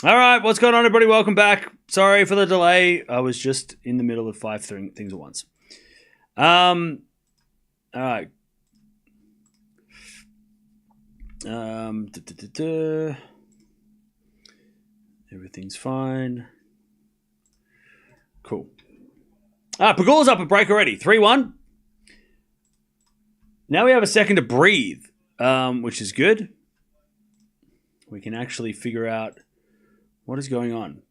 All right, what's going on, everybody? Welcome back. Sorry for the delay. I was just in the middle of five things at once. All right. Everything's fine. Cool. Pegula's up a break already. 3-1. Now we have a second to breathe, which is good. We can actually figure out what is going on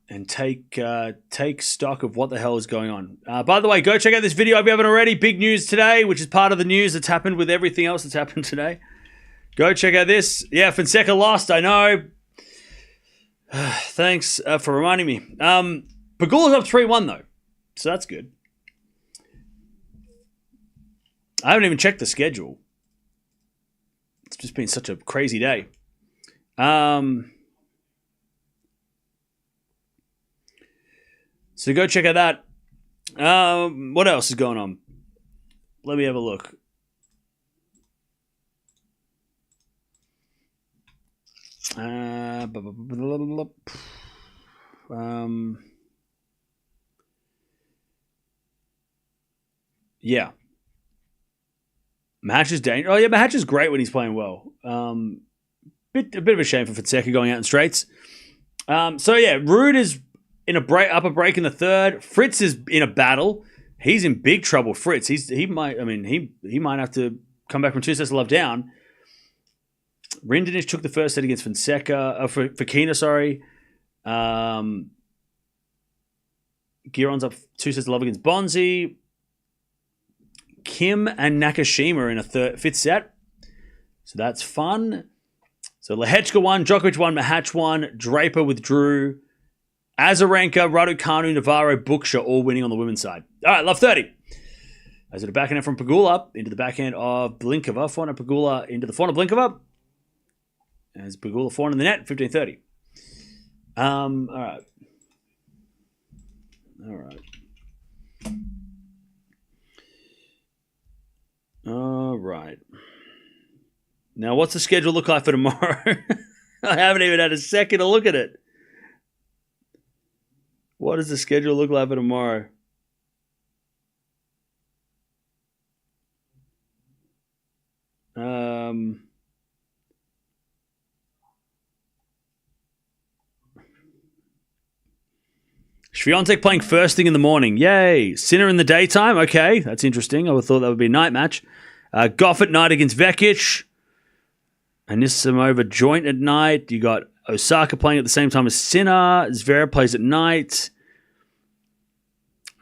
and take stock of what the hell is going on. By the way, go check out this video if you haven't already. Big news today, which is part of the news that's happened with everything else that's happened today. Go check out this. Yeah, Fonseca lost, I know. Thanks for reminding me. Pegula's up 3-1 though, so that's good. I haven't even checked the schedule. It's just been such a crazy day. So go check out that. What else is going on? Let me have a look. Yeah. Mahatch is dangerous. Oh yeah, Mahatch is great when he's playing well. A bit of a shame for Fonseca going out in straights. So yeah, Ruud is in a break in the third. Fritz is in a battle. He's in big trouble. Fritz, he might have to come back from 2 sets of love down. Rindenich took the first set against Fonseca for Kina, sorry. Giron's up 2 sets of love against Bonzi. Kim and Nakashima are in a fifth set. So that's fun. So Lehechka won, Djokovic won, Mahatch won, Draper withdrew, Azarenka, Raducanu, Navarro, Buksha all winning on the women's side. All right, love 30. As it a backhand from Pegula into the backhand of Blinkova. Forehand Pegula into the forehand of Blinkova. As Pegula forehand in the net, 15-30. All right. All right. Now, what's the schedule look like for tomorrow? I haven't even had a second to look at it. What does the schedule look like for tomorrow? Swiatek playing first thing in the morning. Yay. Sinner in the daytime. Okay, that's interesting. I would have thought that would be a night match. Gauff at night against Vekic. Anisimova joint at night. You got Osaka playing at the same time as Sinner. Zverev plays at night.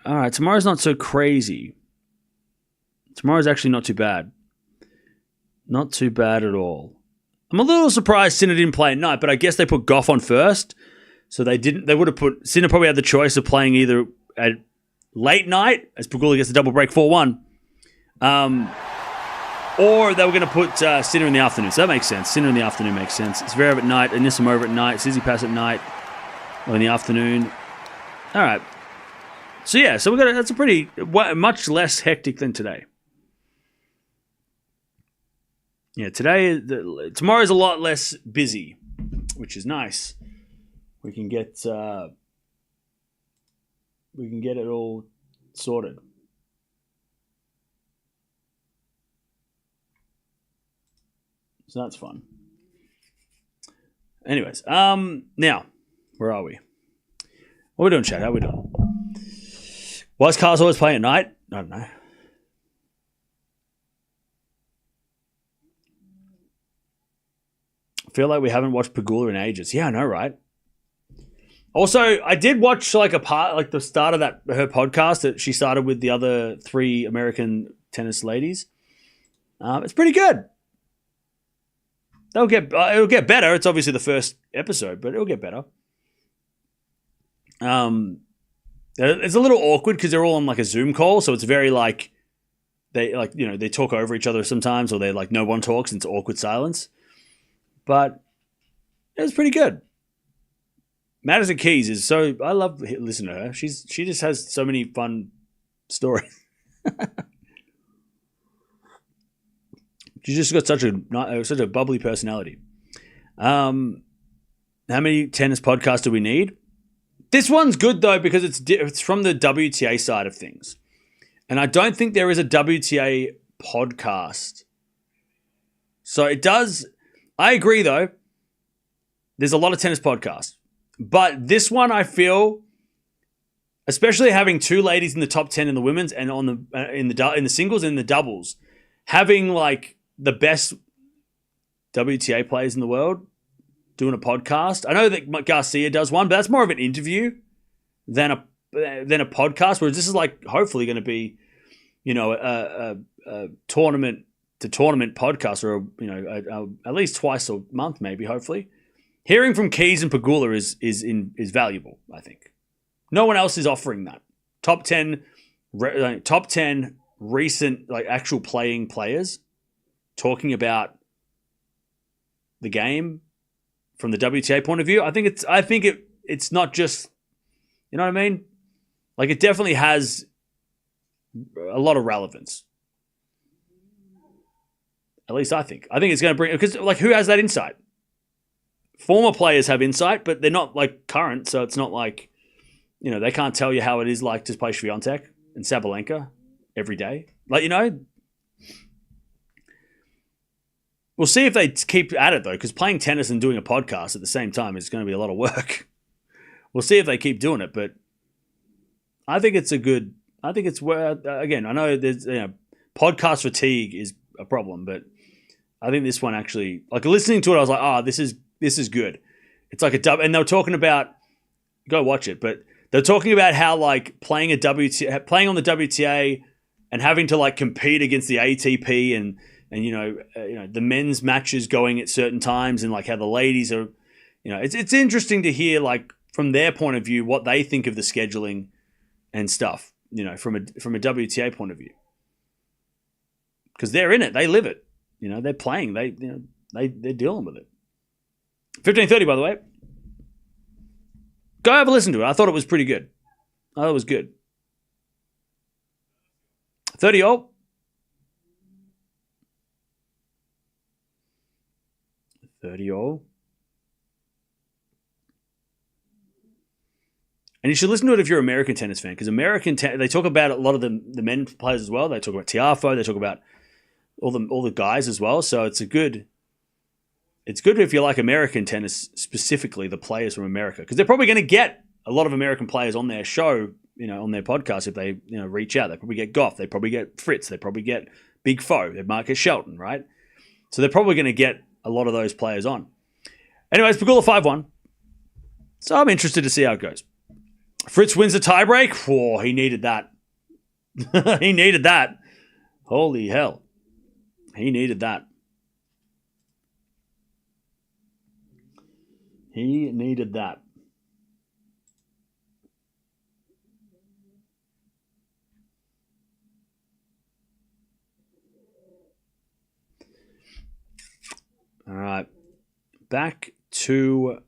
All right, tomorrow's not so crazy. Tomorrow's actually not too bad. Not too bad at all. I'm a little surprised Sinner didn't play at night, but I guess they put Gauff on first. So they didn't. They would have put Sinner probably had the choice of playing either at late night as Pegula gets a double break 4-1, or they were going to put Sinner in the afternoon. So that makes sense. Sinner in the afternoon makes sense. It's Zverev at night, Anisimova at night, Tsitsipas at night, or in the afternoon. All right. So yeah, so we got that's a pretty much less hectic than today. Yeah, tomorrow's a lot less busy, which is nice. We can get it all sorted. So that's fun. Anyways, now, where are we? What are we doing, chat? How are we doing? Why is Carlos always playing at night? I don't know. I feel like we haven't watched Pegula in ages. Yeah, I know, right? Also, I did watch the start of her podcast that she started with the other 3 American tennis ladies. It's pretty good. It'll get better. It's obviously the first episode, but it'll get better. It's a little awkward because they're all on like a Zoom call, so it's very like they talk over each other sometimes, or they like no one talks and it's awkward silence. But it was pretty good. Madison Keys is so... I love listening to her. She just has so many fun stories. She's just got such a bubbly personality. How many tennis podcasts do we need? This one's good, though, because it's from the WTA side of things. And I don't think there is a WTA podcast. So it does... I agree, though. There's a lot of tennis podcasts. But this one, I feel, especially having two ladies in the top 10 in the women's and on the in the singles and the doubles, having like the best WTA players in the world doing a podcast. I know that Garcia does one, but that's more of an interview than a podcast. Whereas this is like hopefully going to be, a tournament to tournament podcast, or at least twice a month, maybe. Hopefully, hearing from Keys and Pegula is valuable. I think no one else is offering that. Top 10 recent like actual playing players talking about the game from the WTA point of view. I think it's not just, you know what I mean? Like it definitely has a lot of relevance. At least I think. I think it's going to bring, because like who has that insight? Former players have insight, but they're not like current, so it's not like, they can't tell you how it is like to play Swiatek and Sabalenka every day. Like, we'll see if they keep at it, though, because playing tennis and doing a podcast at the same time is going to be a lot of work. We'll see if they keep doing it, but I think it's again, I know there's, podcast fatigue is a problem, but I think this one actually, like listening to it, I was like, this is good. It's like and they were talking about, go watch it, but they're talking about how like playing on the WTA and having to like compete against the ATP and the men's matches going at certain times, and like how the ladies are, it's interesting to hear like from their point of view what they think of the scheduling and stuff, from a WTA point of view, because they're in it, they live it, they're playing, they're dealing with it. 15:30, by the way. Go have a listen to it. I thought it was pretty good. I thought it was good. 30 all. 30 all. And you should listen to it if you're an American tennis fan, because they talk about a lot of the men players as well. They talk about Tiafoe. They talk about all the guys as well. So it's good if you like American tennis, specifically the players from America, because they're probably going to get a lot of American players on their show, on their podcast if they reach out. They probably get Gauff. They probably get Fritz. They probably get Big Foe. They might get Shelton, right? So they're probably going to get a lot of those players on. Anyways, Pegula 5-1. So I'm interested to see how it goes. Fritz wins the tiebreak. Whoa, he needed that. He needed that. Holy hell. He needed that. He needed that. All right. Back to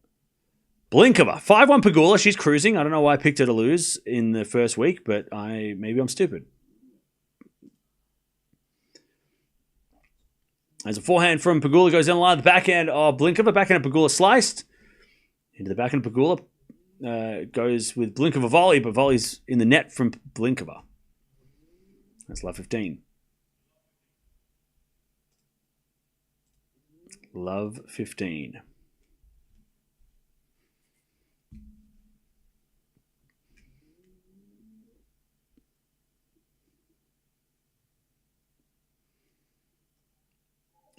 Blinkova. 5-1 Pegula. She's cruising. I don't know why I picked her to lose in the first week, but maybe I'm stupid. As a forehand from Pegula goes down the line, the backhand of Blinkova. Backhand of Pegula sliced. Into the backhand of Pegula. Goes with Blinkova volley, but volley's in the net from Blinkova. That's love 15. Love 15.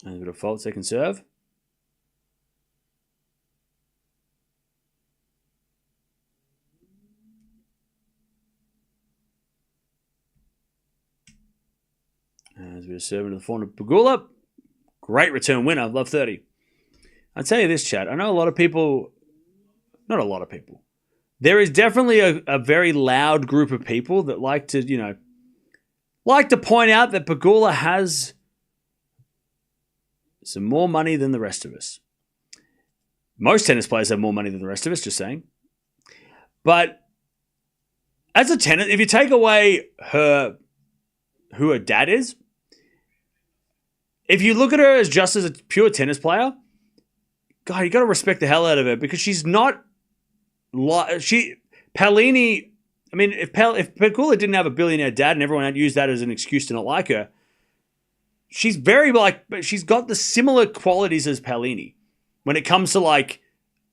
And a bit of fault, second serve. As we serve into the forehand of Pegula. Great return winner. Love 30. I'll tell you this, chat. I know a lot of people, not a lot of people. There is definitely a very loud group of people that like to point out that Pegula has some more money than the rest of us. Most tennis players have more money than the rest of us, just saying. But as a tennis, if you take away who her dad is, if you look at her as just as a pure tennis player, God, you got to respect the hell out of her because she's not like Paolini. I mean, if Pegula didn't have a billionaire dad and everyone had used that as an excuse to not like her, she's very she's got the similar qualities as Paolini when it comes to like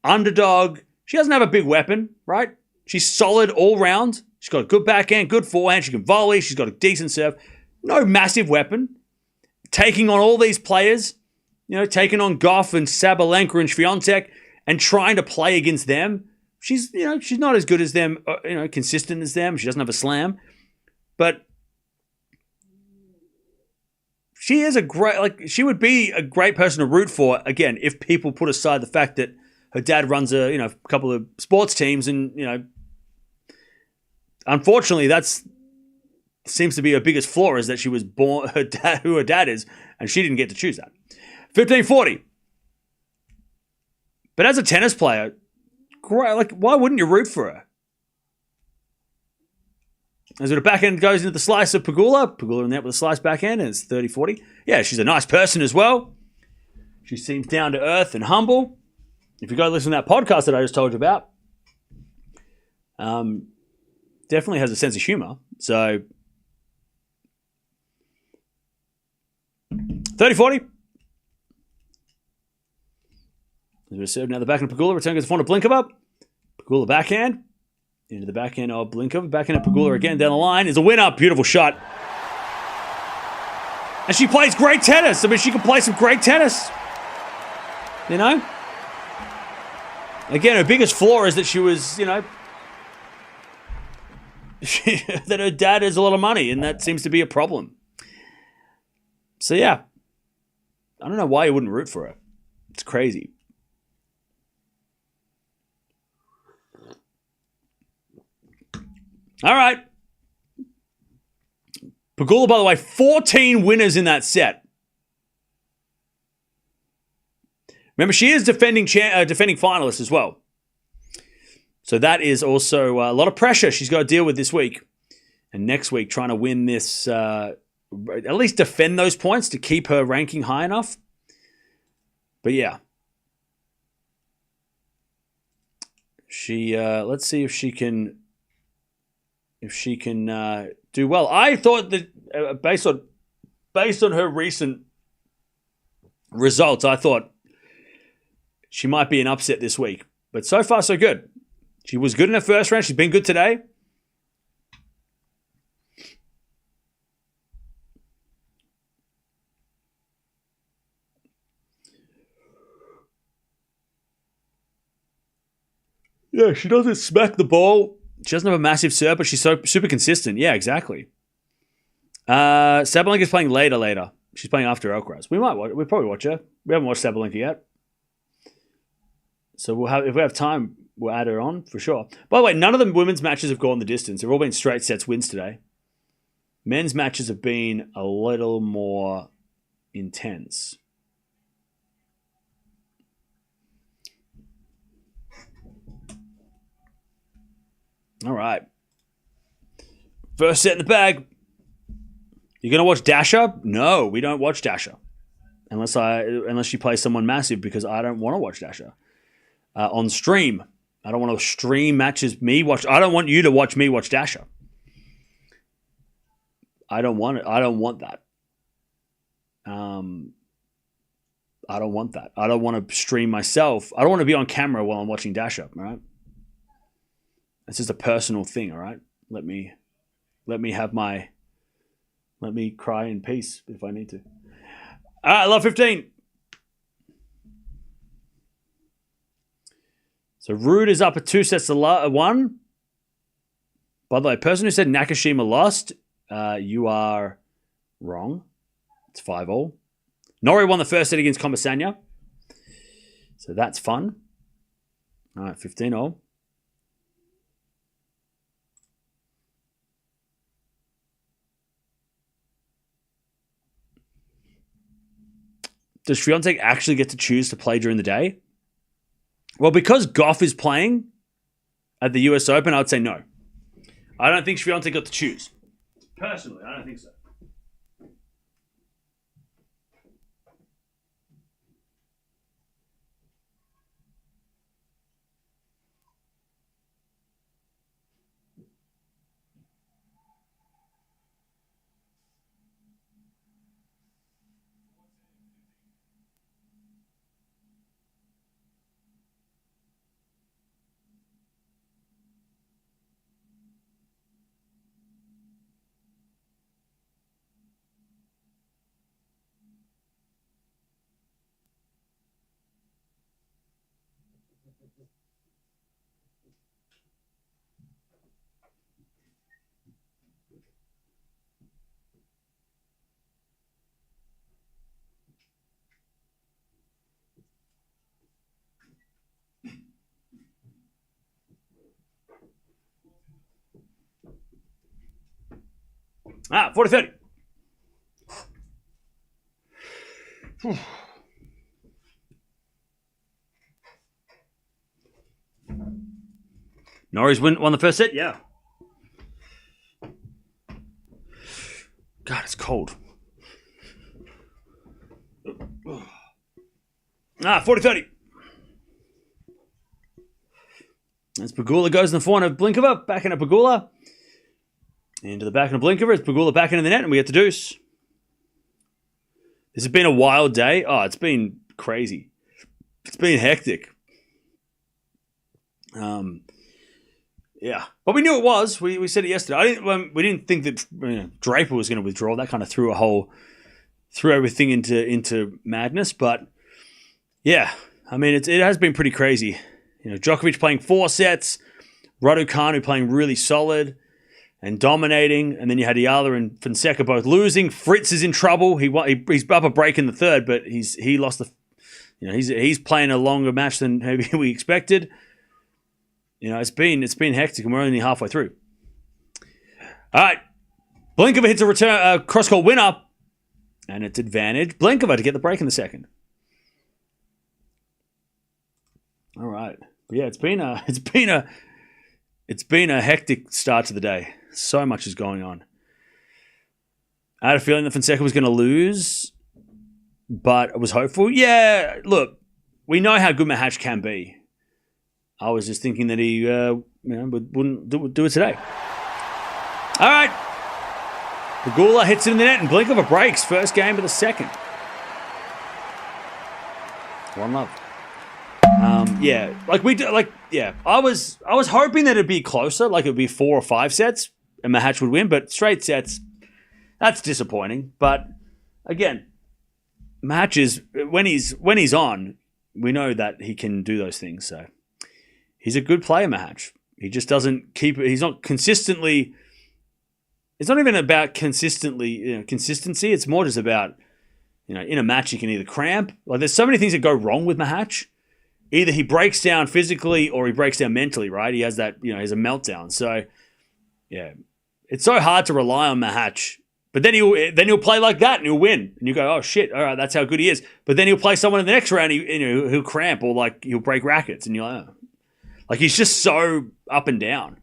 underdog. She doesn't have a big weapon, right? She's solid all round. She's got a good backhand, good forehand. She can volley. She's got a decent serve. No massive weapon. Taking on all these players, taking on Gauff and Sabalenka and Swiatek and trying to play against them. She's not as good as them, consistent as them. She doesn't have a slam. But she is she would be a great person to root for, again, if people put aside the fact that her dad runs a couple of sports teams and, unfortunately, that's seems to be her biggest flaw is that she was born who her dad is, and she didn't get to choose that. 1540. But as a tennis player, great, why wouldn't you root for her? As the backhand goes into the slice of Pegula in there with a slice backhand, and it's 30-40. Yeah, she's a nice person as well. She seems down to earth and humble. If you go listen to that podcast that I just told you about, definitely has a sense of humor. So 30-40. Now the backhand of Pegula. Return goes to front of Blinkova. Pegula backhand. Into the backhand of Blinkova. Backhand of Pegula again down the line. Is a winner. Beautiful shot. And she plays great tennis. I mean, she can play some great tennis. Again, her biggest flaw is that she was, that her dad has a lot of money, and that seems to be a problem. So, yeah. I don't know why you wouldn't root for her. It's crazy. All right. Pegula, by the way, 14 winners in that set. Remember, she is defending finalist as well. So that is also a lot of pressure she's got to deal with this week. And next week, trying to win this, at least defend those points to keep her ranking high enough. But yeah. Let's see if she can do well. I thought that based on her recent results, I thought she might be an upset this week. But so far, so good. She was good in her first round. She's been good today. Yeah, she doesn't smack the ball. She doesn't have a massive serve, but she's so super consistent. Yeah, exactly. Sabalenka's playing later. She's playing after Alcaraz. We'll probably watch her. We haven't watched Sabalenka yet. So if we have time, we'll add her on for sure. By the way, none of the women's matches have gone the distance. They've all been straight sets wins today. Men's matches have been a little more intense. All right. First set in the bag. You're going to watch Dasha? No, we don't watch Dasha. Unless she plays someone massive, because I don't want to watch Dasha. On stream. I don't want to stream matches I don't want you to watch me watch Dasha. I don't want it. I don't want that. I don't want that. I don't want to stream myself. I don't want to be on camera while I'm watching Dasha, all right? It's just a personal thing, all right? Let me cry in peace if I need to. All right, love 15. So Rude is up at 2-1. By the way, person who said Nakashima lost, you are wrong. It's 5-all. Norrie won the first set against Comasagna. So that's fun. All right, 15-all. Does Swiatek actually get to choose to play during the day? Well, because Gauff is playing at the US Open, I would say no. I don't think Swiatek got to choose. Personally, I don't think so. 40-30. Norris won the first set? Yeah. God, it's cold. 40-30. As Pegula goes in the forehand of Blinkova, backhand of Pegula. Into the backhand of Blinkova, it's Pegula backhand in the net, and we get the deuce. This has been a wild day. Oh, it's been crazy. It's been hectic. Yeah, but we knew it was. We said it yesterday. We didn't think that Draper was going to withdraw. That kind of threw everything into madness. But yeah, I mean it has been pretty crazy. Djokovic playing 4 sets, Raducanu playing really solid and dominating, and then you had Eala and Fonseca both losing. Fritz is in trouble. He's up a break in the third, but he lost the. He's playing a longer match than maybe we expected. It's been hectic, and we're only halfway through. All right, Blinkova hits a return cross-court winner, and it's advantage Blinkova to get the break in the second. All right, but yeah, it's been a hectic start to the day. So much is going on. I had a feeling that Fonseca was going to lose, but I was hopeful. Yeah, look, we know how good Mahatch can be. I was just thinking that he wouldn't do it today. All right. Pegula hits it in the net and Blinkova breaks. First game of the second. 1-love. I was hoping that it'd be closer, like it would be 4 or 5 sets and Mahatch would win, but straight sets, that's disappointing. But again, Mahatch is when he's on, we know that he can do those things. So he's a good player, Mahatch. He just doesn't keep it. He's not consistently. It's not even about consistency. It's more just about, in a match he can either cramp. Like there's so many things that go wrong with Mahatch. Either he breaks down physically or he breaks down mentally, right? He has that, he has a meltdown. So, yeah, it's so hard to rely on Mahatch. But then he'll play like that and he'll win. And you go, oh shit, all right, that's how good he is. But then he'll play someone in the next round, he'll cramp or like he'll break rackets, and you're like, oh. Like he's just so up and down,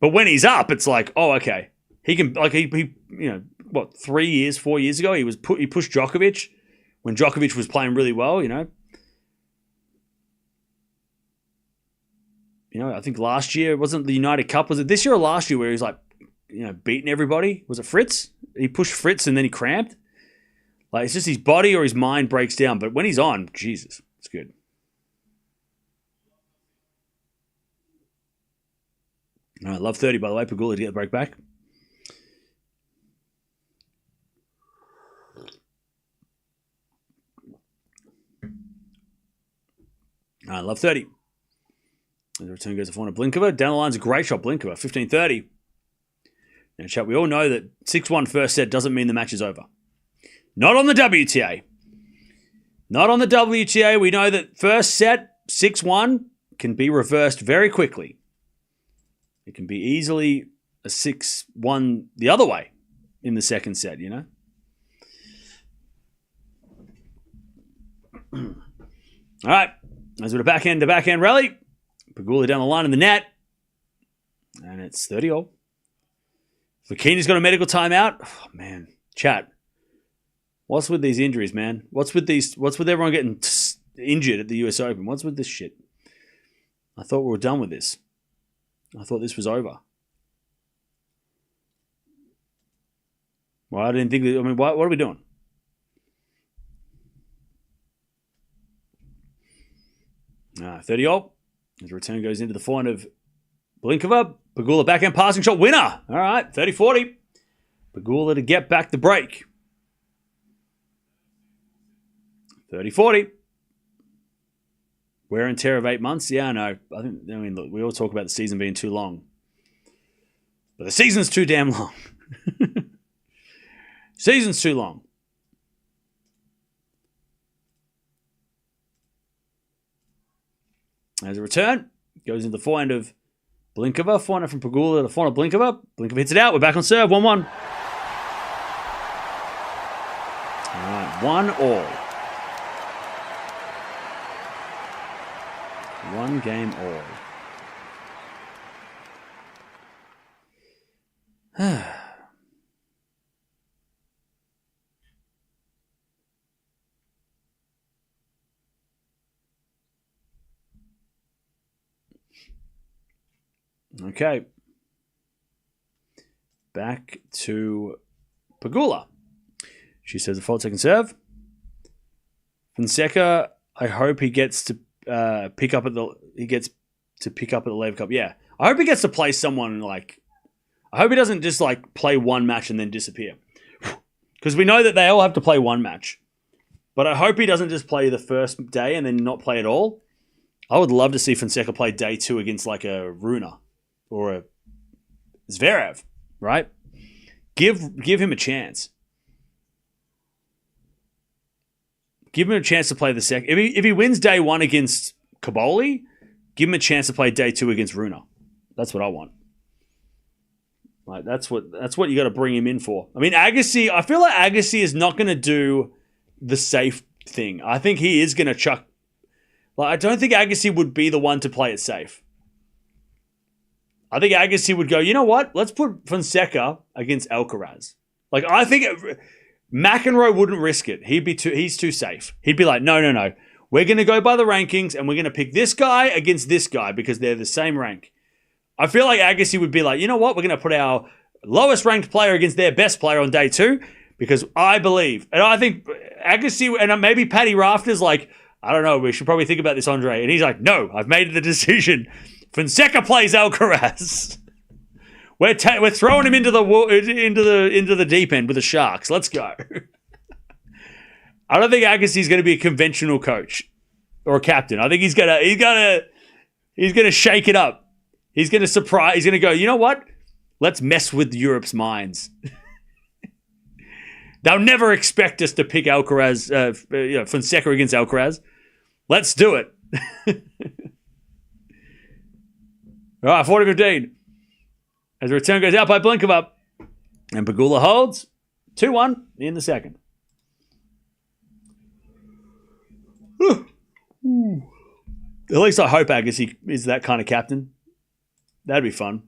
But when he's up, it's like, oh, okay, he can. Like he 4 years ago, he pushed Djokovic when Djokovic was playing really well, I think last year, it wasn't the United Cup, was it this year or last year where he was like, beating everybody? Was it Fritz? He pushed Fritz and then he cramped. Like it's just his body or his mind breaks down. But when he's on, Jesus, it's good. All right, love 30, by the way. Pegula to get the break back. All right, love 30. And the return goes to forehand of Blinkova. Down the line's a great shot, Blinkova. 15-30. Now, chat, we all know that 6-1 first set doesn't mean the match is over. Not on the WTA. Not on the WTA. We know that first set, 6-1, can be reversed very quickly. It can be easily a 6-1 the other way in the second set, All right. As with a backhand rally. Pegula down the line in the net. And it's 30-all. Vakini's got a medical timeout. Oh, man. Chat. What's with these injuries, man? What's with everyone getting injured at the US Open? What's with this shit? I thought we were done with this. I thought this was over. Well, I didn't think... what are we doing? 30-all. His return goes into the forehand of Blinkova. Pegula backhand passing shot. Winner. All right, 30-40. Pegula to get back the break. 30-40. Wear and tear of 8 months? Yeah, I know. Look, we all talk about the season being too long. But the season's too damn long. Season's too long. As a return, goes into the forehand of Blinkova. Forehand from Pegula to forehand of Blinkova. Blinkova hits it out. We're back on serve. 1-1. All right, 1-1. 1 game all. Okay. Back to Pegula. She says the fault second serve. Fonseca, I hope he gets to pick up at the Laver Cup. Yeah. I hope he gets to play someone like, I hope he doesn't just like play one match and then disappear. Because we know that they all have to play one match. But I hope he doesn't just play the first day and then not play at all. I would love to see Fonseca play day 2 against like a Rune or a Zverev, right? Give him a chance. Give him a chance to play the second. If he wins day 1 against Caboli, give him a chance to play day 2 against Rune. That's what I want. Like that's what you got to bring him in for. I mean, Agassi. I feel like Agassi is not going to do the safe thing. I think he is going to chuck. Like, I don't think Agassi would be the one to play it safe. I think Agassi would go, you know what? Let's put Fonseca against Alcaraz. Like, I think McEnroe wouldn't risk it. He's too safe. He'd be like, no. We're going to go by the rankings and we're going to pick this guy against this guy because they're the same rank. I feel like Agassi would be like, you know what? We're going to put our lowest ranked player against their best player on day 2 because I believe. And I think Agassi and maybe Paddy Rafter's like, I don't know, we should probably think about this, Andre. And he's like, no, I've made the decision. Fonseca plays Alcaraz. We're throwing him into the deep end with the Sharks. Let's go. I don't think Agassi's going to be a conventional coach or a captain. I think he's gonna shake it up. He's going to surprise. He's going to go, you know what? Let's mess with Europe's minds. They'll never expect us to pick Alcaraz, Fonseca against Alcaraz. Let's do it. All right, 40-15. As the return goes out by Blinkova. And Pegula holds 2-1 in the second. At least I hope Agassi is that kind of captain. That'd be fun.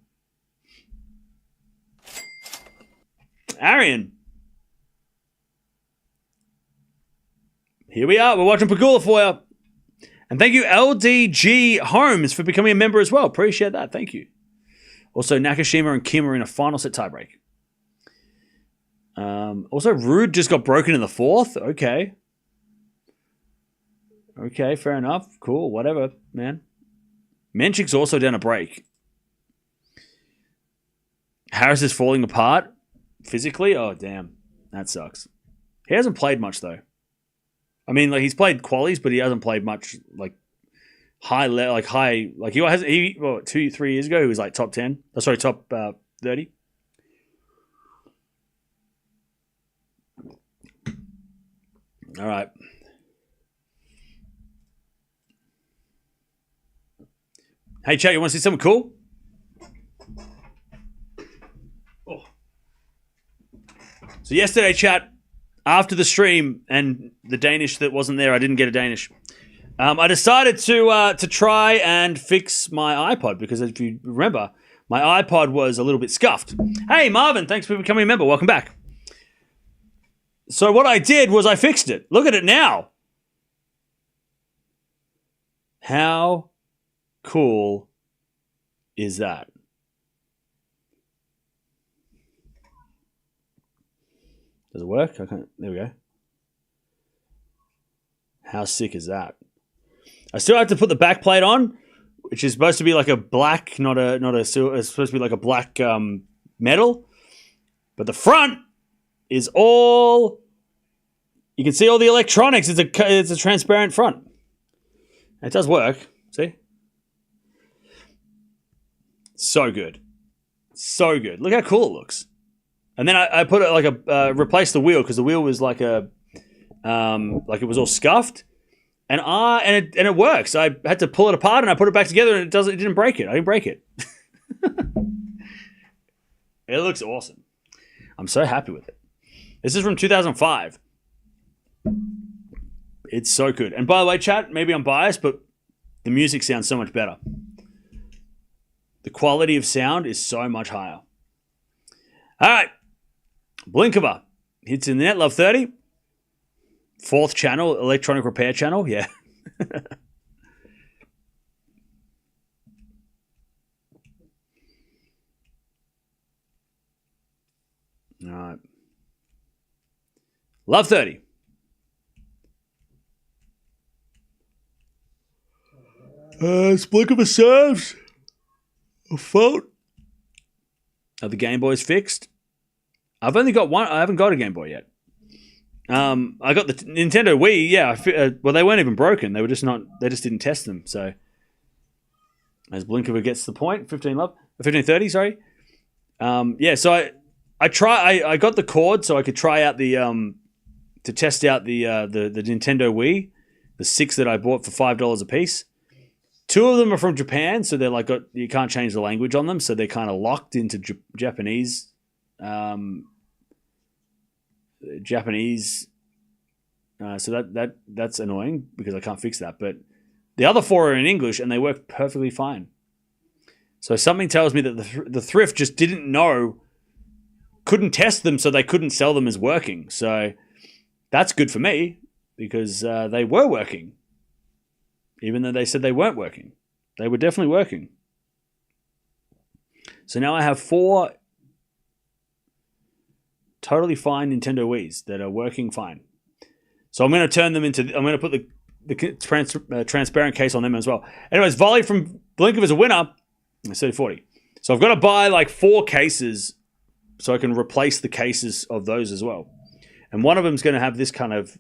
Arian. Here we are. We're watching Pegula for you. And thank you, LDG Holmes, for becoming a member as well. Appreciate that. Thank you. Also, Nakashima and Kim are in a final set tiebreak. Also, Rude just got broken in the 4th. Okay. Okay, fair enough. Cool. Whatever, man. Menchik's also down a break. Harris is falling apart physically. Oh, damn. That sucks. He hasn't played much, though. I mean, like, he's played qualies, but he hasn't played much, like, high. Like, 3 years ago, he was, like, top 10. Oh, sorry, top 30. All right. Hey, chat, you want to see something cool? Oh. So yesterday, chat, after the stream and the Danish that wasn't there, I didn't get a Danish. I decided to try and fix my iPod because, if you remember, my iPod was a little bit scuffed. Hey, Marvin, thanks for becoming a member. Welcome back. So what I did was I fixed it. Look at it now. How cool is that? Does it work? I can't. There we go. How sick is that? I still have to put the back plate on, which is supposed to be like a black, not a silver. It's supposed to be like a black metal. But the front is all. You can see all the electronics. It's a transparent front. It does work. See? So good. So good. Look how cool it looks. And then I put it like replaced the wheel because the wheel was like like it was all scuffed. And it works. I had to pull it apart and I put it back together and it didn't break it. I didn't break it. It looks awesome. I'm so happy with it. This is from 2005. It's so good. And by the way, chat, maybe I'm biased, but the music sounds so much better. The quality of sound is so much higher. All right. Blinkova hits in the net, love 30. Fourth channel, electronic repair channel. Yeah. All right. Love 30. Blinkova serves. A fault. Are the Game Boys fixed? I've only got one. I haven't got a Game Boy yet. I got the Nintendo Wii. Yeah, well, they weren't even broken. They were just not. They just didn't test them. So, as Blinkova gets the point, 15-30. Sorry. Yeah. So I got the cord so I could try out the to test out the Nintendo Wii, the 6 that I bought for $5 a piece. 2 of them are from Japan, so they're like you can't change the language on them, so they're kind of locked into Japanese. So that's annoying because I can't fix that. But the other 4 are in English and they work perfectly fine. So something tells me that the thrift just couldn't test them, so they couldn't sell them as working. So that's good for me because they were working. Even though they said they weren't working. They were definitely working. So now I have 4 totally fine Nintendo Wiis that are working fine. So I'm going to turn them into... I'm going to put the transparent case on them as well. Anyways, volley from Blinkova is a winner. It's 30-40. So I've got to buy like 4 cases so I can replace the cases of those as well. And one of them is going to have this kind of...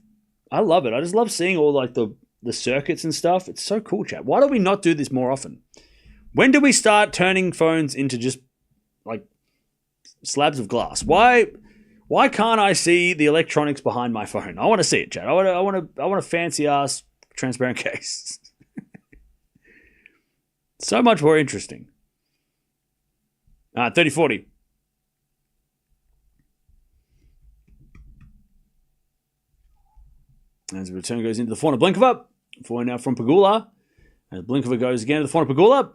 I love it. I just love seeing all like the circuits and stuff. It's so cool, chat. Why do we not do this more often? When do we start turning phones into just like slabs of glass? Why can't I see the electronics behind my phone? I want to see it, chat. I want a fancy ass transparent case. So much more interesting. 30-40. As the return goes into the forehand of Blinkova. Forehand now from Pegula. As Blinkova goes again to the forehand of Pegula.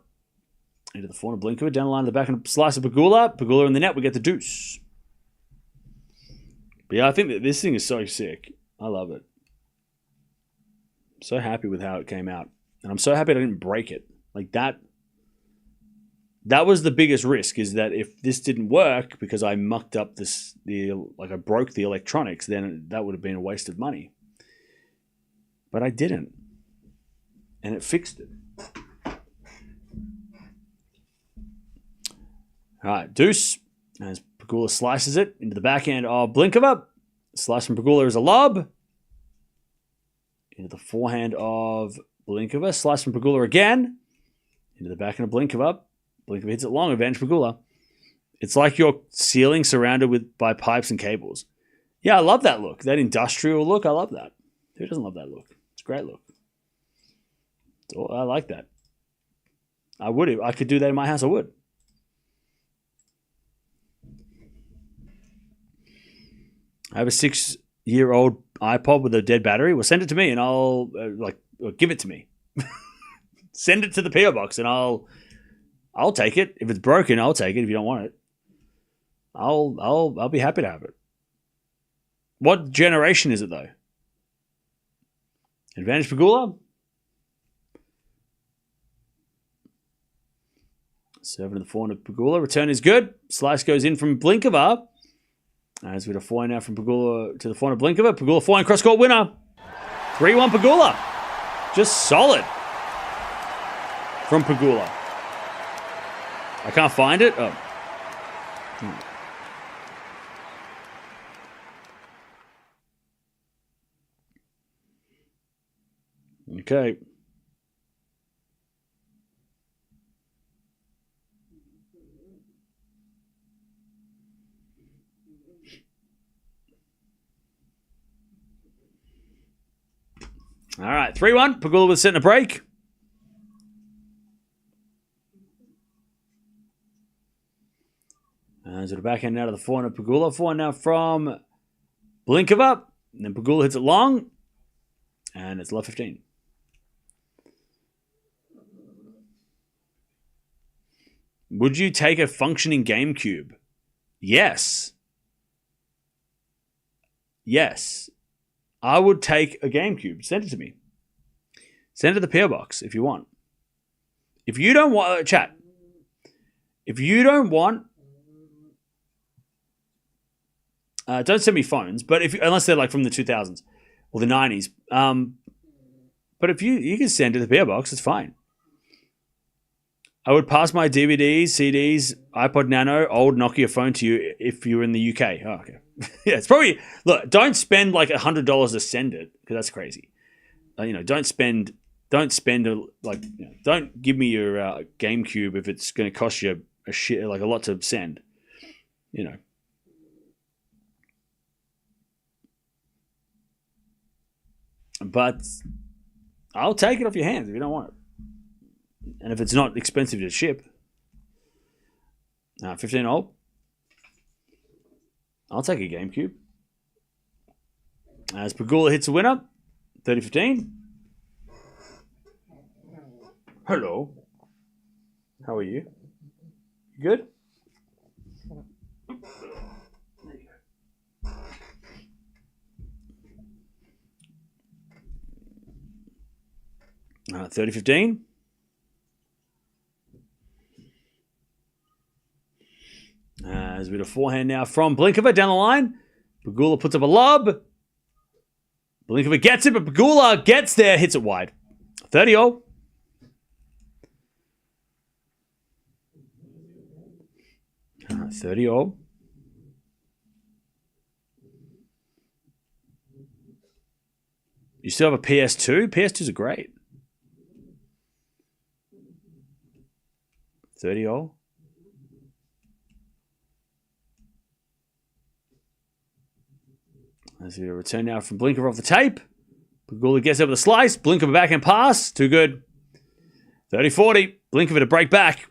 Into the forehand of Blinkova. Down the line of the back and slice of Pegula. Pegula in the net. We get the deuce. But yeah, I think that this thing is so sick. I love it. I'm so happy with how it came out. And I'm so happy I didn't break it. Like that was the biggest risk, is that if this didn't work because I mucked up I broke the electronics, then that would have been a waste of money. But I didn't. And it fixed it. All right, deuce. As Pegula slices it into the backhand of Blinkova. Slice from Pegula is a lob. Into the forehand of Blinkova. Slice from Pegula again. Into the backhand of Blinkova. Blinkova hits it long. Advantage Pegula. It's like your ceiling surrounded by pipes and cables. Yeah, I love that look. That industrial look. I love that. Who doesn't love that look? It's a great look. I like that. I would. If I could do that in my house, I would. I have a 6-year-old iPod with a dead battery. Well, send it to me and I'll give it to me. Send it to the PO box and I'll take it. If it's broken, I'll take it. If you don't want it, I'll be happy to have it. What generation is it though? Advantage Pegula. Serving to the forehand of Pegula. Return is good. Slice goes in from Blinkova. As we have a forehand now from Pegula to the forehand of Blinkova. Pegula forehand cross-court winner. 3-1 Pegula. Just solid from Pegula. I can't find it. Oh. Okay. All right, 3-1. Pegula was setting a break. So the backhand out of the forehand of Pegula. Forehand now from Blinkova. And then Pegula hits it long. And it's love 15. Would you take a functioning GameCube? Yes. Yes. I would take a GameCube. Send it to me. Send it to the PO box if you want. If you don't want... chat. If you don't want... don't send me phones, but unless they're like from the 2000s or the 90s. But if you can send it to the PO box, it's fine. I would pass my DVDs, CDs, iPod Nano, old Nokia phone to you if you're in the UK. Oh, okay. Yeah, it's probably... Look, don't spend like $100 to send it, because that's crazy. Don't spend don't give me your GameCube if it's going to cost you a lot to send. But I'll take it off your hands if you don't want it. And if it's not expensive to ship. 15 old. I'll take a GameCube. As Pegula hits a winner. 30-15. Hello. How are you? You good? There you go. 30-15. There's a bit of forehand now from Blinkova down the line. Pegula puts up a lob. Blinkova gets it, but Pegula gets there, hits it wide. 30-all. Uh, 30-all. You still have a PS2? PS2s are great. 30-all. There's a return now from Blinkova off the tape. Pegula gets over the slice. Blinkova backhand pass. Too good. 30-40. Blinkova to break back.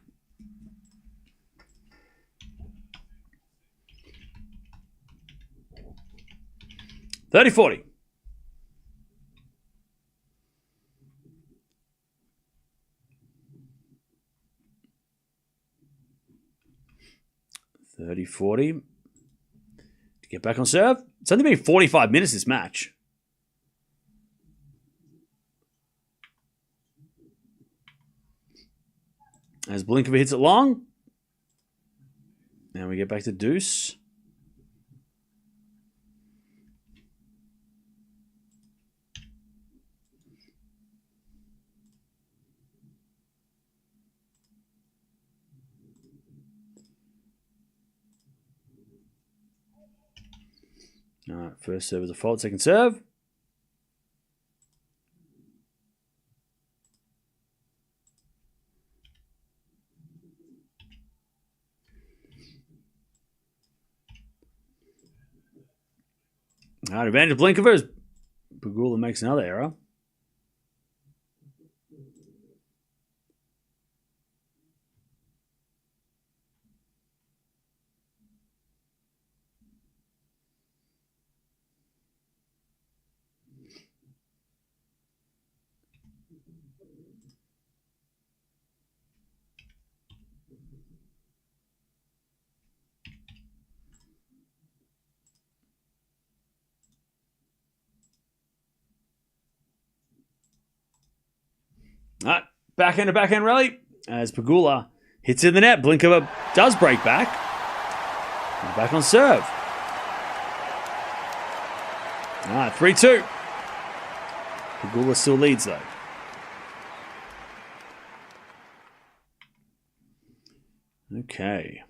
$30-40. $30-40. To get back on serve. It's only been 45 minutes this match. As Blinkova hits it long. Now we get back to deuce. All right, first serve is a fault, second serve. All right, advantage of Blinkova as Pegula makes another error. All right, backhand to backhand rally as Pegula hits in the net. Blinkova does break back. And back on serve. All right, 3-2. Pegula still leads though. Okay.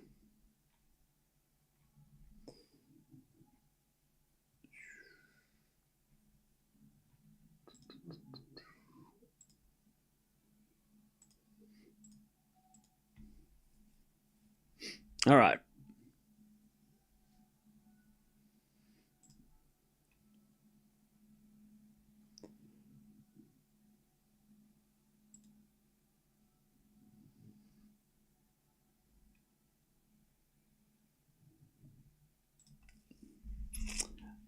All right.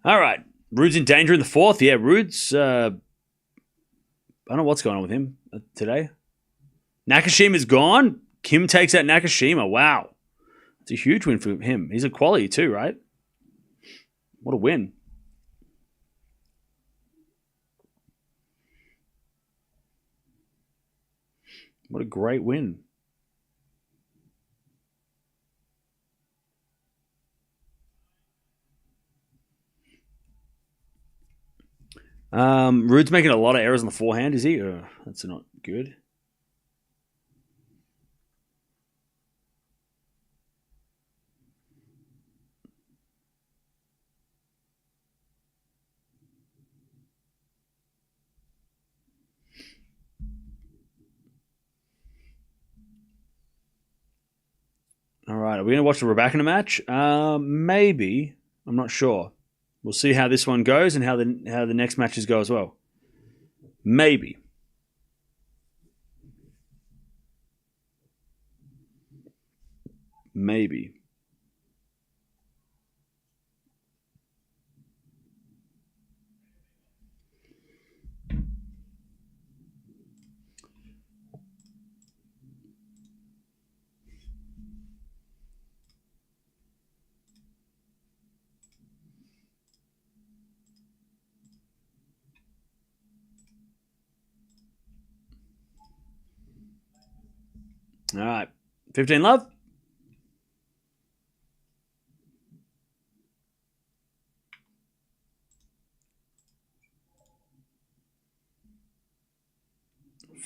All right. Rude's in danger in the fourth. Yeah, Rude's... I don't know what's going on with him today. Nakashima's gone. Kim takes out Nakashima. Wow. It's a huge win for him. He's a quality too, right? What a win. What a great win. Rude's making a lot of errors on the forehand, is he? That's not good. All right, are we going to watch the Raducanu match? Maybe. I'm not sure. We'll see how this one goes and how the next matches go as well. Maybe. Maybe. All right. 15 love.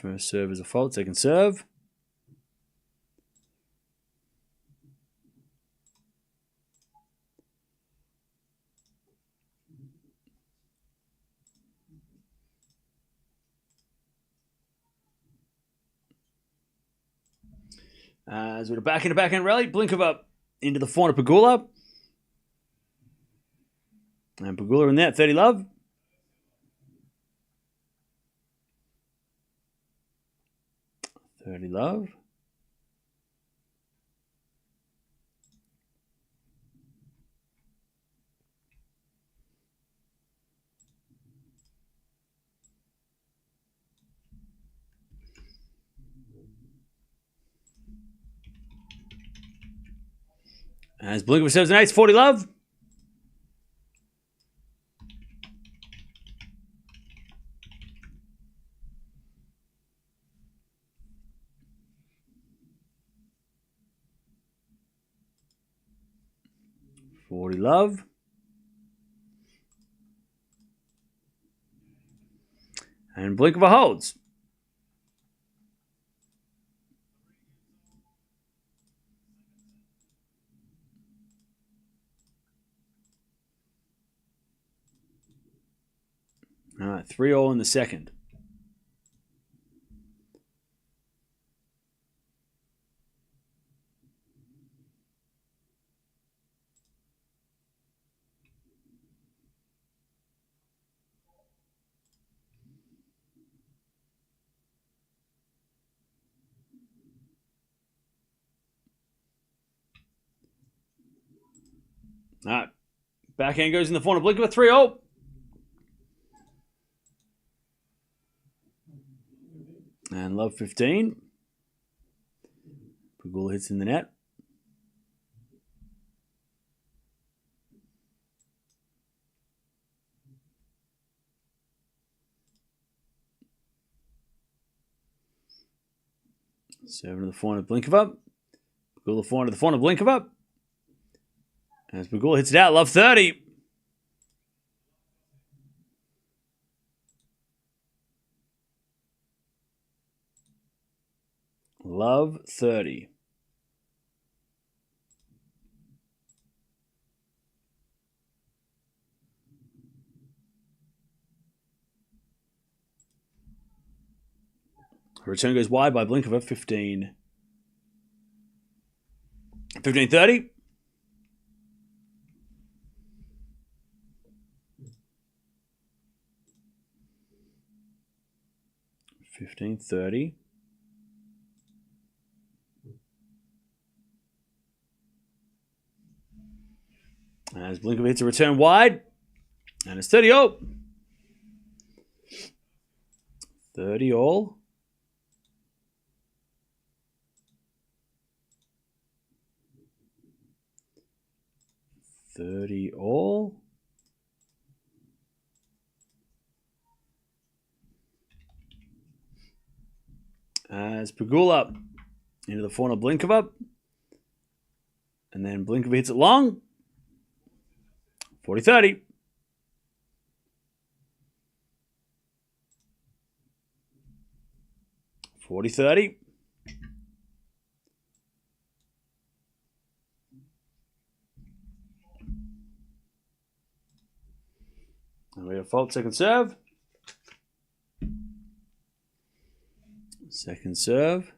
First serve is a fault. Second serve. As we're back in a backhand rally, Blinkova into the forehand of Pegula. And Pegula in there, 30 love. Love. As Blinkova serves an ace, 40 love. Love. And Blinkova holds. All right, 3-all in the second. All right. Backhand goes in the forehand of Blinkova, 3-all. And love 15. Pegula hits in the net. Serving to the forehand of Blinkova. Pegula forehand to the forehand of Blinkova. As Pegula hits it out, love 30. Love 30. Return goes wide by Blinkova, 15. 15-30. 15-30. As Blinkova hits a return wide. And it's 30 all. 30 all. As Pegula into the corner, Blinkova. And then Blinkova hits it long. 40-30. 40-30. And we have fault second serve. Second serve.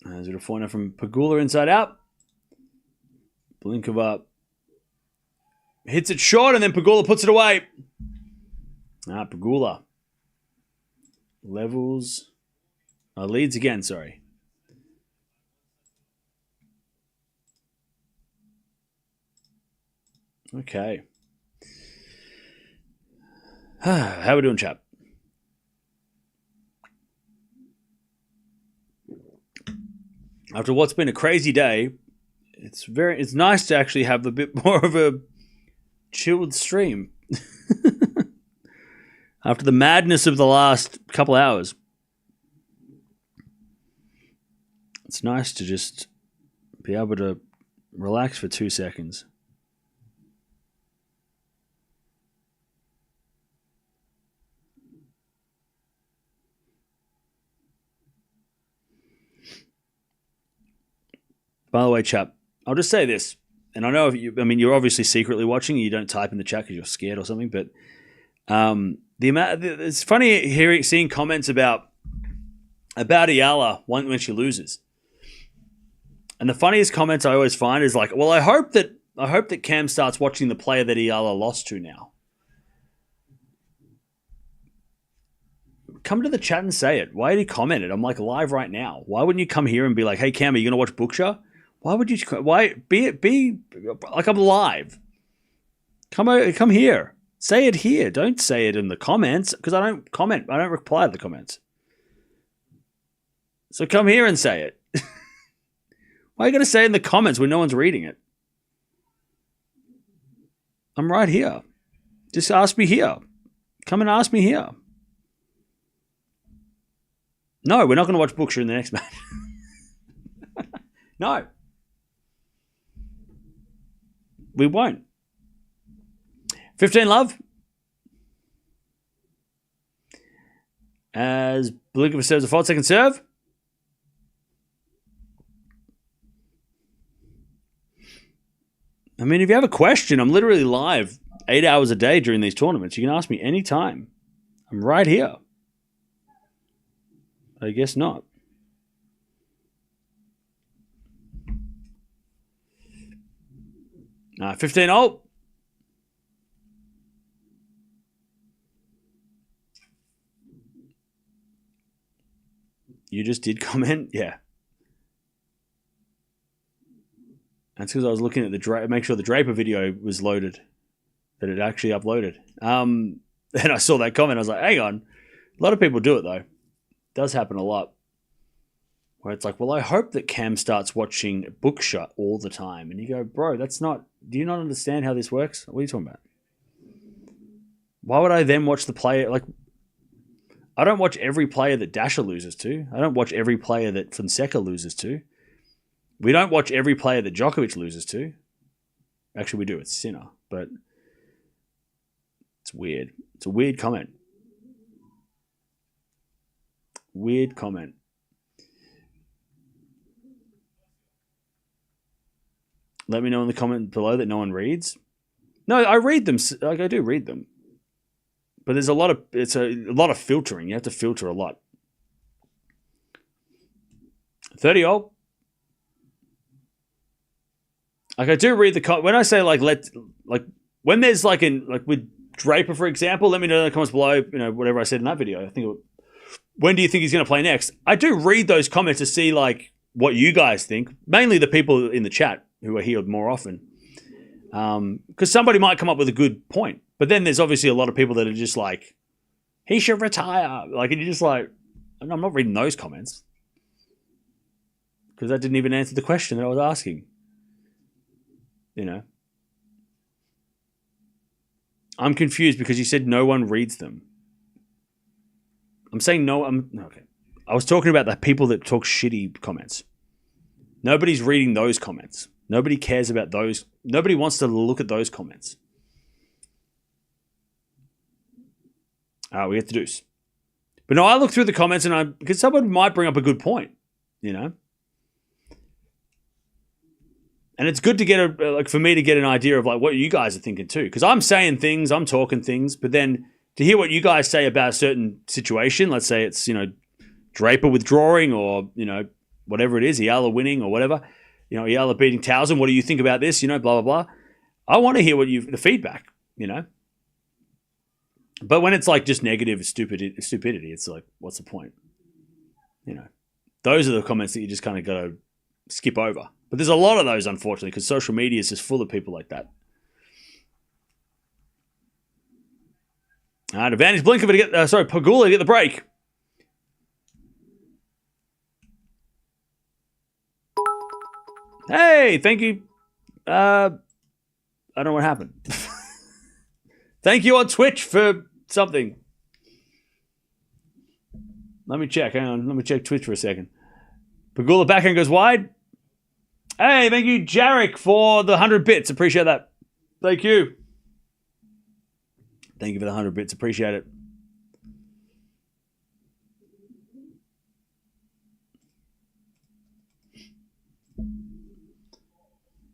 As a foreigner from Pegula inside out. Blinkova hits it short and then Pegula puts it away. Pegula levels. Leads again, sorry. Okay. How are we doing, chap? After what's been a crazy day, it's nice to actually have a bit more of a chilled stream. After the madness of the last couple hours. It's nice to just be able to relax for 2 seconds. By the way, chap, I'll just say this, and I know you're obviously secretly watching. You don't type in the chat because you're scared or something. But it's funny seeing comments about Eala when she loses. And the funniest comments I always find is like, "Well, I hope that Cam starts watching the player that Eala lost to now." Come to the chat and say it. Why did he comment it? I'm like live right now. Why wouldn't you come here and be like, "Hey, Cam, are you going to watch Bookshare?" Why would you? Why be like I'm live? Come here. Say it here. Don't say it in the comments because I don't comment. I don't reply to the comments. So come here and say it. Why are you going to say it in the comments when no one's reading it? I'm right here. Just ask me here. Come and ask me here. No, we're not going to watch Bookshare in the next match. No. We won't. 15 love. As Blinkova serves a 5-second serve. I mean, if you have a question, I'm literally live 8 hours a day during these tournaments. You can ask me anytime. I'm right here. I guess not. 15 all. You just did comment? Yeah. That's because I was looking at make sure the Draper video was loaded. That it actually uploaded. And I saw that comment. I was like, hang on. A lot of people do it, though. It does happen a lot. Where it's like, well, I hope that Cam starts watching Bookshare all the time. And you go, bro, that's not... Do you not understand how this works? What are you talking about? Why would I then watch the player... Like, I don't watch every player that Dasher loses to. I don't watch every player that Fonseca loses to. We don't watch every player that Djokovic loses to. Actually, we do. It's Sinner. But it's weird. It's a weird comment. Weird comment. Let me know in the comment below that no one reads. No, I read them. Like I do read them. But there's a lot of filtering. You have to filter a lot. 30 all. Like I do read when I say when there's with Draper, for example, let me know in the comments below, whatever I said in that video. I think when do you think he's going to play next? I do read those comments to see what you guys think. Mainly the people in the chat who are here more often. Because somebody might come up with a good point. But then there's obviously a lot of people that are just like, he should retire. Like, and you're just like, I'm not reading those comments. Because that didn't even answer the question that I was asking. You know? I'm confused because you said no one reads them. I'm saying no. Okay. I was talking about the people that talk shitty comments. Nobody's reading those comments. Nobody cares about those. Nobody wants to look at those comments. All right, we get the deuce. But no, I look through the comments because someone might bring up a good point, you know? And it's good to get for me to get an idea of like what you guys are thinking too. Because I'm saying things, I'm talking things, but then to hear what you guys say about a certain situation, let's say it's, Draper withdrawing or, whatever it is, Eala winning or whatever, Eala beating Towson, what do you think about this, blah, blah, blah. I want to hear the feedback, But when it's like just negative stupidity, it's like, what's the point? Those are the comments that you just kind of got to skip over. But there's a lot of those, unfortunately, because social media is just full of people like that. All right, advantage Blinkova to get, Pegula to get the break. Hey, thank you. I don't know what happened. Thank you on Twitch for something. Let me check. Hang on. Let me check Twitch for a second. Pegula backhand goes wide. Hey, thank you, Jarek, for the 100 bits. Appreciate that. Thank you. Thank you for the 100 bits. Appreciate it.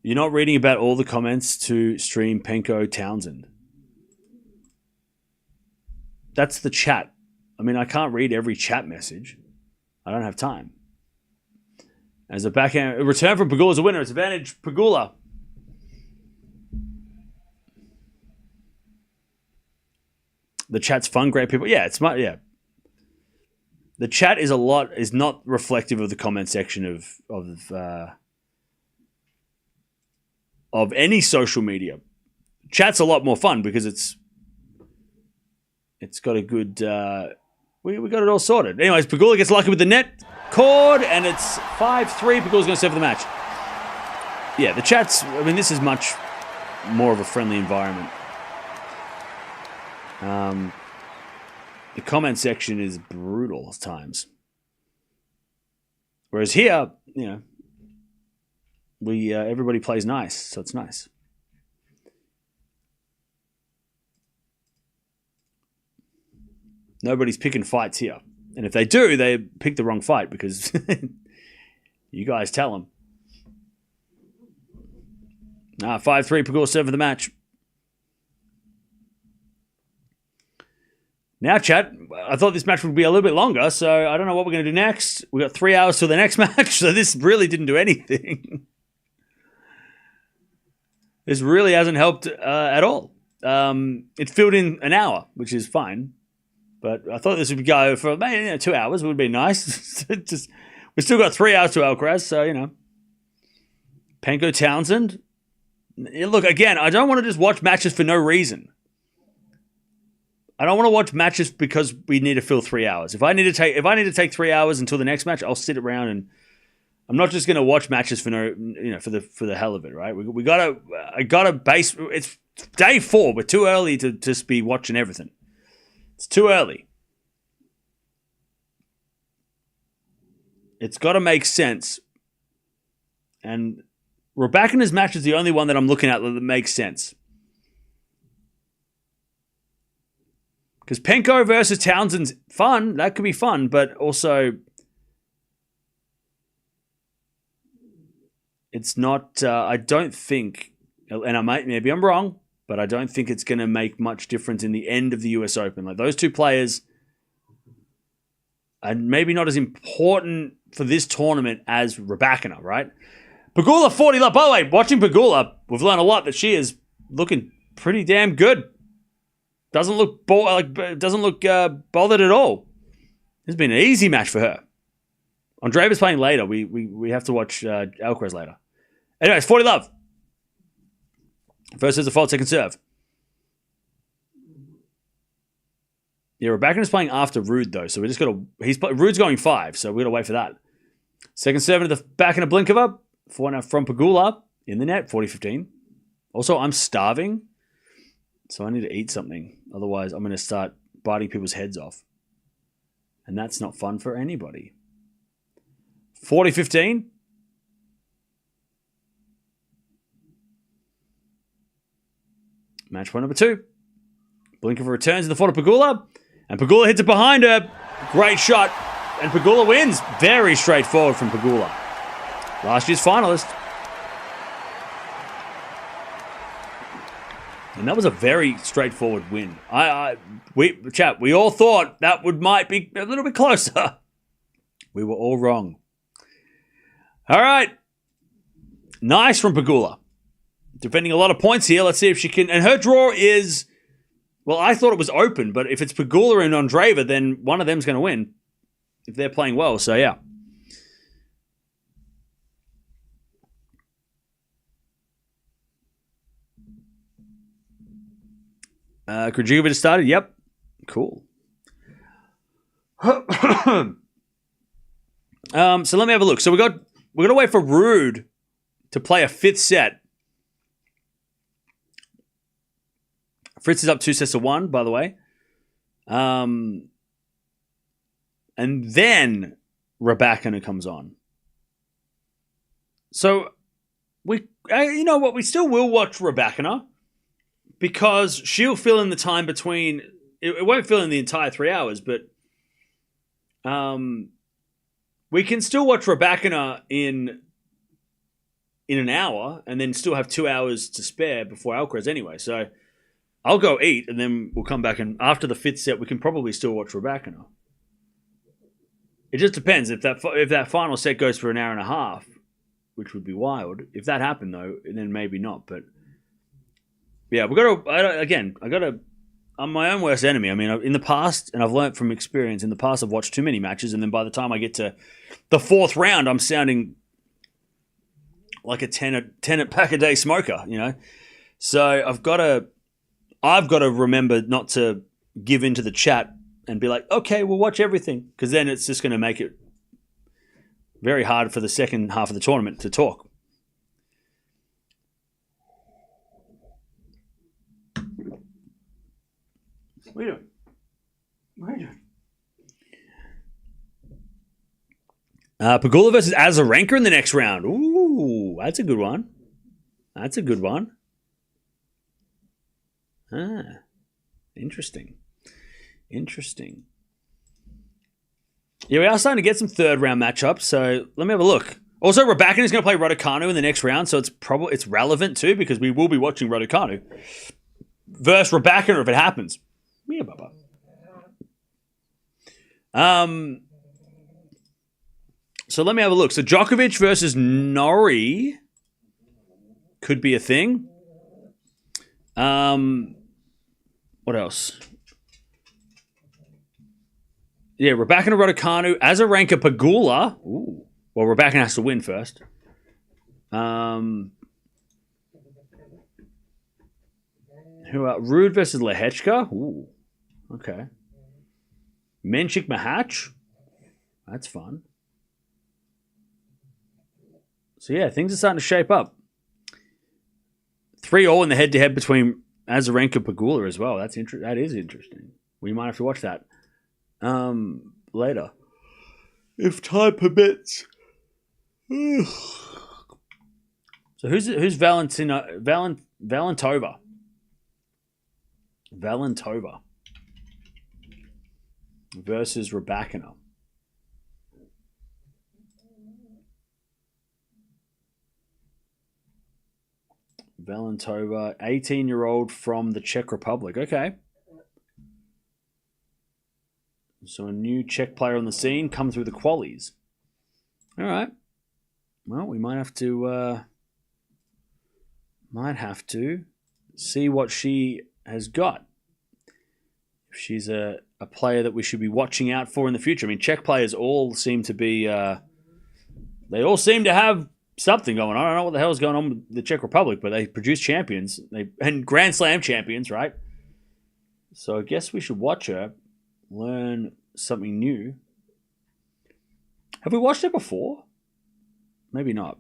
You're not reading about all the comments to stream Penko Townsend. That's the chat. I mean, I can't read every chat message. I don't have time. As a backhand, a return from Pegula is a winner. It's advantage Pegula. The chat's fun, great people. Yeah, it's smart. Yeah, the chat is not reflective of the comment section of any social media. Chat's a lot more fun because it's got a good. We got it all sorted. Anyways, Pegula gets lucky with the net cord, and it's 5-3. Pegula's going to serve for the match. Yeah, the chat's. I mean, this is much more of a friendly environment. The comment section is brutal at times. Whereas here, everybody plays nice, so it's nice. Nobody's picking fights here. And if they do, they pick the wrong fight because you guys tell them. 5-3, Pegula serve for the match. Now, chat, I thought this match would be a little bit longer, so I don't know what we're going to do next. We got 3 hours till the next match, so this really didn't do anything. This really hasn't helped at all. It filled in an hour, which is fine. But I thought this would go for 2 hours. It would be nice. We still got 3 hours to Alcaraz, so, Penko Townsend. Look, again, I don't want to just watch matches for no reason. I don't want to watch matches because we need to fill 3 hours. If I need to take 3 hours until the next match, I'll sit around and I'm not just going to watch matches for for the hell of it, right? I gotta base. It's day 4. We're too early to just be watching everything. It's too early. It's got to make sense. And Raducanu's match is the only one that I'm looking at that makes sense. Because Penko versus Townsend's fun. That could be fun, but also it's not. I don't think, and maybe I'm wrong, but I don't think it's going to make much difference in the end of the US Open. Like those two players are maybe not as important for this tournament as Raducanu, right? Pegula 40 love. By the way, watching Pegula, we've learned a lot that she is looking pretty damn good. Doesn't look bothered at all. It's been an easy match for her. Andreeva's playing later. We have to watch Alcaraz later. Anyways, 40 love. First is a fault, second serve. Yeah, Raducanu's playing after Rude, though, so we just got to... Rude's going 5, so we got to wait for that. Second serve into the backhand of Blinkova. Forehand from Pegula in the net, 40-15. Also, I'm starving, so I need to eat something. Otherwise, I'm going to start biting people's heads off. And that's not fun for anybody. 40-15. Match point number 2. Blinkova returns in the front of Pegula. And Pegula hits it behind her. Great shot. And Pegula wins. Very straightforward from Pegula. Last year's finalist. And that was a very straightforward win. We all thought that might be a little bit closer. We were all wrong. All right. Nice from Pegula. Defending a lot of points here. Let's see if she can. And her draw is, well, I thought it was open, but if it's Pegula and Andreeva, then one of them's going to win if they're playing well. So, yeah. Krejcikovic started. Yep. Cool. So let me have a look. So we're going to wait for Rude to play a 5th set. Fritz is up 2-1, by the way. And then Raducanu comes on. So you know what? We still will watch Raducanu because she'll fill in the time between. It won't fill in the entire 3 hours, but we can still watch Raducanu in an hour and then still have 2 hours to spare before Alcaraz anyway. So I'll go eat and then we'll come back, and after the 5th set we can probably still watch Raducanu. It just depends if that final set goes for an hour and a half, which would be wild. If that happened though, then maybe not. But yeah, I'm my own worst enemy. I mean, in the past, and I've learned from experience, in the past I've watched too many matches, and then by the time I get to the 4th round, I'm sounding like a tenant pack a day smoker, you know. So I've got to remember not to give into the chat and be like, okay, we'll watch everything, because then it's just going to make it very hard for the second half of the tournament to talk. What are you doing? What are you doing? Pegula versus Azarenka in the next round. Ooh, that's a good one. That's a good one. Interesting. Yeah, we are starting to get some 3rd round matchups, so let me have a look. Also, Raducanu is going to play Raducanu in the next round, so it's relevant too, because we will be watching Raducanu versus Raducanu if it happens. Yeah, Bubba. So let me have a look. So Djokovic versus Norrie could be a thing. What else? Yeah, Raducanu, Raducanu, Azarenka, Pegula. Ooh. Well, Raducanu has to win first. Rude versus Lehechka. Ooh. Okay. Menchik Mahach. That's fun. So yeah, things are starting to shape up. 3-3 in the head-to-head between Azarenka and Pegula as well. That is interesting. We might have to watch that later, if time permits. So who's Valentova? Valentova versus Raducanu. Valentova, 18-year-old from the Czech Republic. Okay. So a new Czech player on the scene come through the qualies. All right. Well, we might have to see what she has got. If she's a player that we should be watching out for in the future. I mean, Czech players all seem to be they all seem to have something going on. I don't know what the hell is going on with the Czech Republic, but they produce champions and Grand Slam champions, right? So I guess we should watch her, learn something new. Have we watched her before? Maybe not.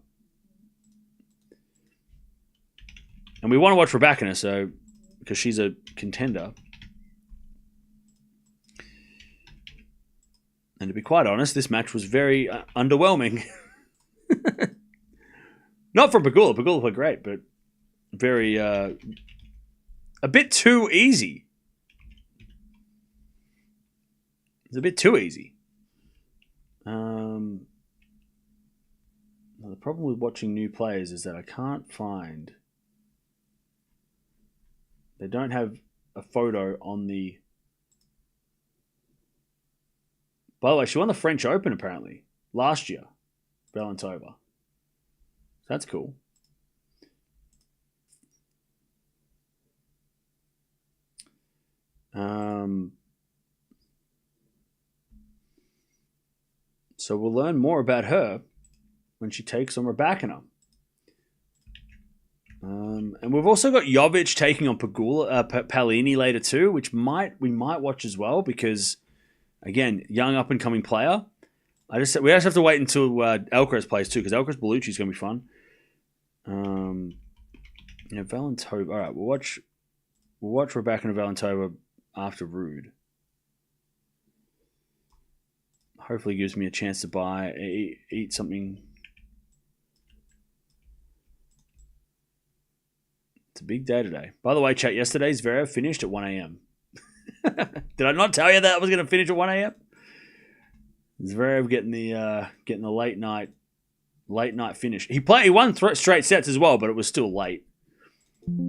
And we want to watch Raducanu, so because she's a contender. And to be quite honest, this match was very underwhelming. Not from Pegula. Pegula played great, but very a bit too easy. It's a bit too easy. Now the problem with watching new players is that I can't find. They don't have a photo on the. By the way, she won the French Open apparently last year, Valentova. That's cool. So we'll learn more about her when she takes on Raducanu. And we've also got Jovic taking on Pegula, Palini later too, which we might watch as well because, again, young up and coming player. We just have to wait until Alcaraz plays too because Alcaraz Bellucci is going to be fun. Valentova. All right, we'll watch Raducanu and Valentova after Rude. Hopefully, gives me a chance to eat something. It's a big day today. By the way, chat, yesterday's Zverev finished at 1 a.m. Did I not tell you that I was going to finish at 1 a.m.? Zverev getting the late night finish. He won straight sets as well, but it was still late.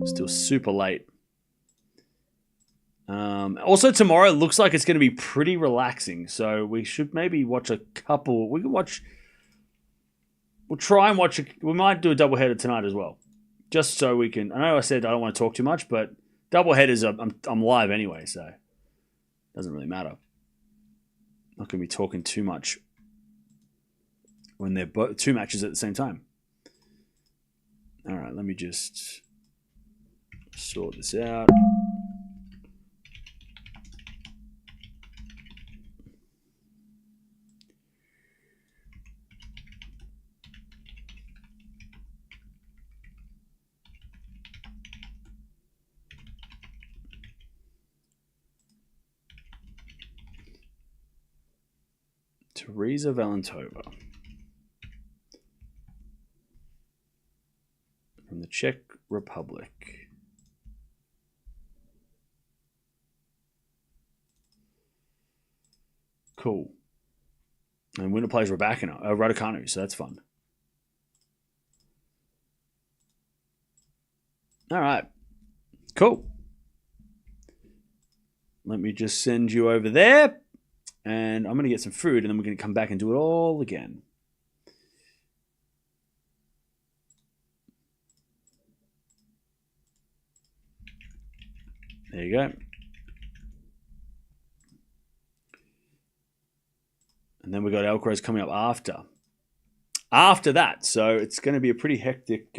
Still super late. Also tomorrow it looks like it's going to be pretty relaxing, so we should maybe watch a couple. We'll try and watch. We might do a doubleheader tonight as well. Just so we can. I know I said I don't want to talk too much, but double headers. I'm live anyway, so it doesn't really matter. Not going to be talking too much when they're two matches at the same time. All right, let me just sort this out. Teresa Valentova from the Czech Republic. Cool. And winner plays Raducanu, so that's fun. All right. Cool. Let me just send you over there. And I'm going to get some food, and then we're going to come back and do it all again. There you go. And then we got Alcaraz coming up after that. So it's going to be a pretty hectic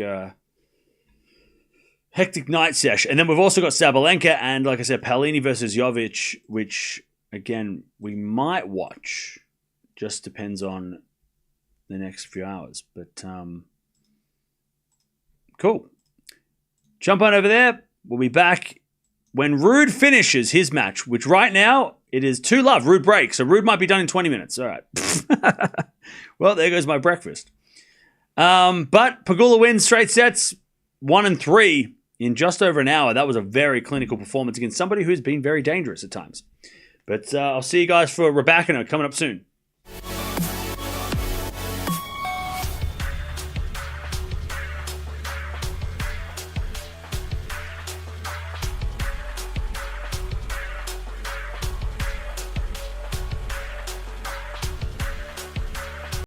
night sesh. And then we've also got Sabalenka and, like I said, Palini versus Jovic, which... Again, we might watch. Just depends on the next few hours. But, cool. Jump on over there. We'll be back when Rude finishes his match, which right now, it is 2-love. Rude breaks. So Rude might be done in 20 minutes. All right. Well, there goes my breakfast. But Pegula wins straight sets 1 and 3 in just over an hour. That was a very clinical performance against somebody who's been very dangerous at times. But I'll see you guys for Raducanu coming up soon.